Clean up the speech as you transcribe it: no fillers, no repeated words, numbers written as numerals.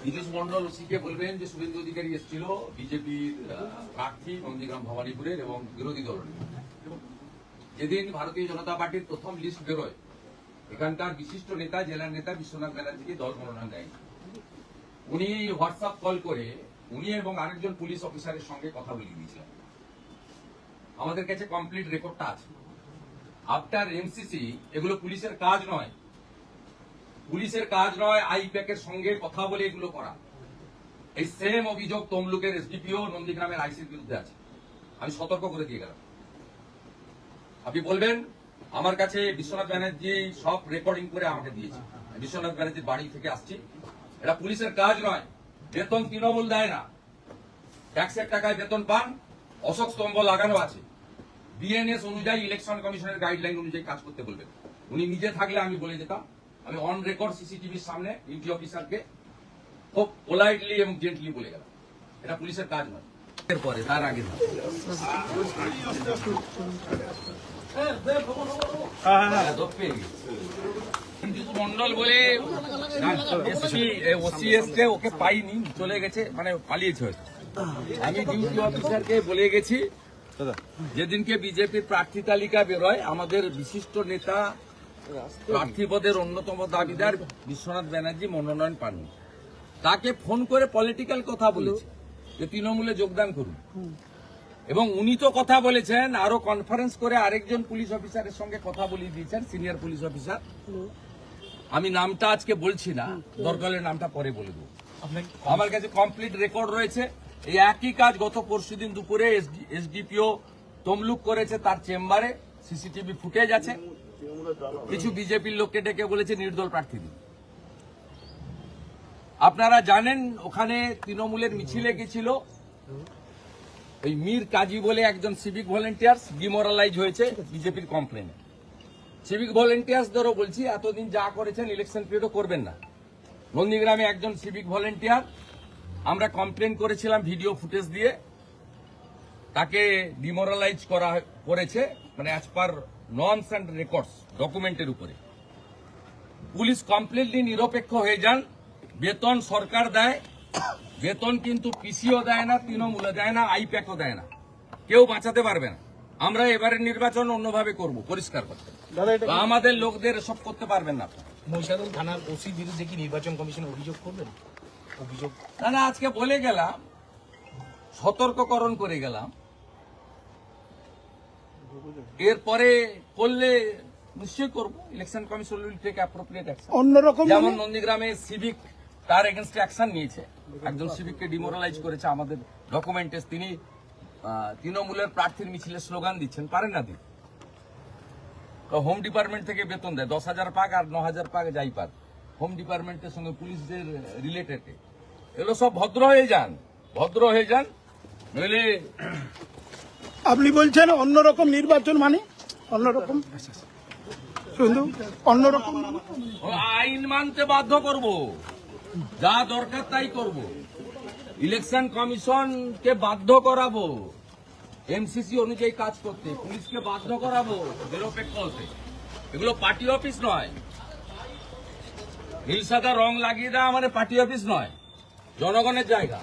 নীতিশ মন্ডল ওসিকে বলবেন যে শুভেন্দু অধিকারী এসেছিল বিজেপির প্রার্থী নন্দীগ্রাম ভবানীপুরের এবং বিরোধী দল যেদিন ভারতীয় জনতা পার্টির প্রথম লিস্ট বেরোয় এখানকার বিশিষ্ট নেতা জেলার নেতা বিশ্বনাথ ব্যানার্জিকে দল মনোনয়ন দেয়। উনি হোয়াটসঅ্যাপ কল করে উনি এবং আরেকজন পুলিশ অফিসারের সঙ্গে কথা বলে দিয়েছিলেন। আমাদের কাছে কমপ্লিট রেকর্ডটা আছে। আফটার এমসিসি এগুলো পুলিশের কাজ নয়, পুলিশের কাজ নয় আইপ্যাকের সঙ্গে কথা বলে এগুলো করা। এই সেম অভিযোগ তমলুকের এসডিপিও নন্দীগ্রামের আইসির বিরুদ্ধে আছে। আমি সতর্ক করে দিয়ে গেলাম। আপনি বলবেন আমার কাছে বিশ্বনাথ ব্যানার্জি সব রেকর্ডিং করে আমাকে দিয়েছে। বিশ্বনাথ ব্যানার্জির বাড়ি থেকে আসছি। এটা পুলিশের কাজ নয়। বেতন তৃণমূল দেয় না, ট্যাক্সের টাকায় বেতন পান। অশোক স্তম্ভ লাগানো আছে। বিএনএস অনুযায়ী ইলেকশন কমিশনের গাইডলাইন অনুযায়ী কাজ করতে বলবেন। উনি নিজে থাকলে আমি বলে যেতাম। আমি অন রেকর্ড সিসিটিভির সামনে ডিউটি অফিসারকে খুব পোলাইটলি এবং জেন্টলি বলে গেলাম এটা পুলিশের কাজ নয়। এরপরে তার আগে মন্ডল বলে ওকে পাইনি, চলে গেছে, মানে পালিয়েছে হয়তো। আমি ডিউটি অফিসারকে বলে গেছি যেদিনকে বিজেপির প্রার্থী তালিকা বেরোয় আমাদের বিশিষ্ট নেতা প্রার্থী পদের অন্যতম দাবিদার বিশ্বনাথ ব্যানার্জি মনোনয়ন পাননি। তাকে ফোন করে পলিটিক্যাল কথা বলেছে যে তৃণমূলে যোগদান করুন, এবং উনি তো কথা বলেছেন আরো কনফারেন্স করে আরেকজন পুলিশ অফিসারের সঙ্গে কথা বলিয়ে দিয়েছেন, সিনিয়র পুলিশ অফিসার। আমি নামটা আজকে বলছি না, দরকার হলে নামটা পরে বলে দেবো। আমার কাছে কমপ্লিট রেকর্ড রয়েছে। এই একই কাজ গত পরশুদিন দুপুরে এসডিপিও তমলুক করেছে তার চেম্বারে। সিসিটিভি ফুটেজ আছে। কিছু বিজেপির লোককে ডেকে বলেছে নির্দল প্রার্থী দিন। আপনারা জানেন ওখানে তৃণমূলের মিছিলে গেছিল ওই মীর কাজী বলে একজন সিভিক ভলেন্টিয়ার্স, ডিমোরালাইজ হয়েছে বিজেপির কমপ্লেনে। সিভিক ভলেন্টিয়ার্সদেরও বলছি এতদিন যা করেছেন ইলেকশন পিরিয়ডও করবেন না। নন্দীগ্রামে একজন সিভিক ভলেন্টিয়ার আমরা কমপ্লেন করেছিলাম ভিডিও ফুটেজ দিয়ে, তাকে ডিমোরালাইজ করেছে, মানে as per norms and records ডকুমেন্টের উপরে। পুলিশ কমপ্লিটলি নিরপেক্ষ হয়ে যান। বেতন সরকার দেয়, বেতন কিন্তু পিসিও দেয় না, তৃণমূলে দেয় না, আইপ্যাকও দেয় না। কেউ বাঁচাতে পারবে না। আমরা এবারের নির্বাচন অন্যভাবে করব, পরিষ্কার করতে। আমাদের লোকদের সব করতে পারবেন না। মহিষাদল থানার ওসির বিরুদ্ধে কি নির্বাচন কমিশন অভিযোগ করবেন? অভিযোগ না, আজকে বলে গেলাম, সতর্ককরণ করে গেলাম। এরপরে করলে নিশ্চয়ই করবো। Election commission will take appropriate action. অন্যরকম যেমন নন্দীগ্রামে সিভিক তার এগেনস্টে অ্যাকশন নিয়েছে, একজন সিভিককে ডিমোরালাইজ করেছে আমাদের ডকুমেন্টে। তিনি তৃণমূলের প্রার্থীর মিছিলে স্লোগান দিচ্ছেন, পারেন না দিন। হোম ডিপার্টমেন্ট থেকে বেতন দেয় 10,000 পাক আর 9,000 পাক যাই পাক, হোম ডিপার্টমেন্টের সঙ্গে পুলিশদের রিলেটেড। এগুলো সব ভদ্র হয়ে যান, ভদ্র হয়ে যান, নইলে। আপনি বলছেন অন্যরকম নির্বাচন মানে অন্যরকম, শুধু অন্যরকম আইন মানতে বাধ্য করব, যা দরকার তাই করব। ইলেকশন কমিশনকে বাধ্য করাবো এমসিসি অনুযায়ী কাজ করতে, পুলিশকে বাধ্য করাবো নিরপেক্ষ হতে। এগুলো পার্টি অফিস নয়। নীল সাদা রং লাগিয়ে দেওয়া মানে পার্টি অফিস নয়, জনগণের জায়গা।